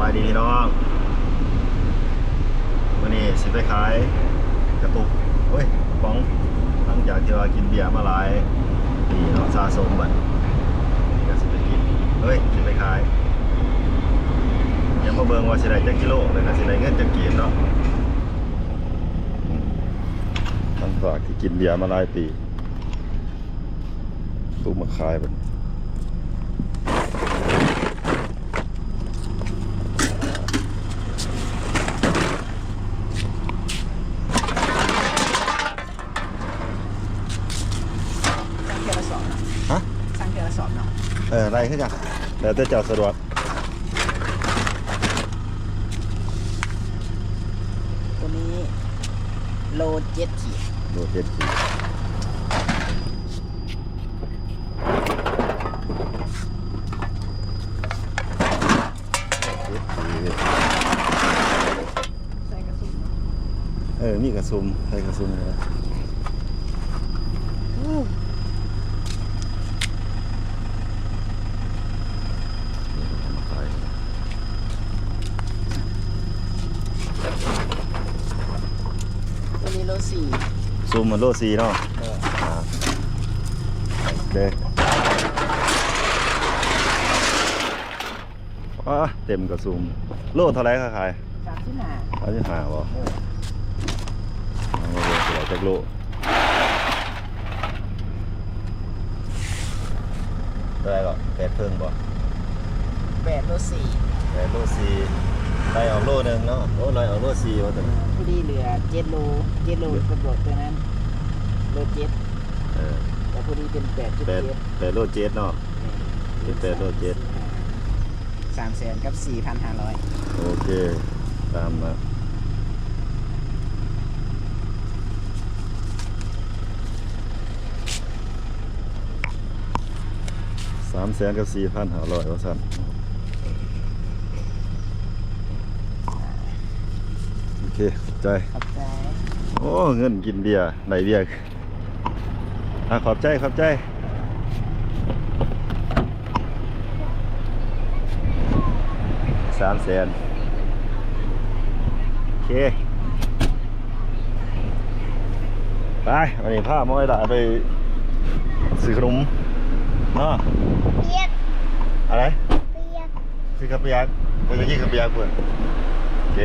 บายดีพี่น้องวันนี้สิไปขายกระตุกเฮ้ยป๋องหลังจากที่ว่ากินเบียร์มาหลายปีเนาะสะสมบัดนี่ก็สิไปกินเฮ้ยสิไปขายยังมาเบิ่งว่าสิได้จักกิโลเลยก็สิได้เงินจักกีบเนาะหลังจากที่กินเบียร์มาหลายปีตู้มาขายบัดฮะสั่งเทละสอบเนาะอะไรขึ้นจ้ะแล้วแต่เจ้าสะดวกตัวนี้โล7 ขีดโล7 ขีดใส่กระสุนมีกระซุมใส่กระซุมเลยตัวนี้โล4ซุมมันโล4เนาะโอเคเต็มกระซุมโลเท่าไรคะขาย35บ่เอาโลเท่าไรจักโลเท่าไรก็8 เพิ่งบ่8 โล 4 8 โล 4ได้ออกโลนึงเนาะโอ้ได้ออกโล4ว่าแต่พอดีเหลือ7 โลเป็นบวกตัวนั้นโล7แต่พอดีเป็น8.7 โล7เนาะเป็น8 โล 7 300,000 กับ 4,500โอเคตามมา300,000 กับ 4,500ว่าสั่นโอเคใจขอบใจโอ้เงินกินเบียร์ไหนเบียร์ขอบใจ300,000โอเคไปวันนี้พาหมอยหลานไปซื้อขนมเนาะเปียกอะไรเปียกซื้อข้าวเปียกไปกินข้าวเปียกเพื่อนโอเค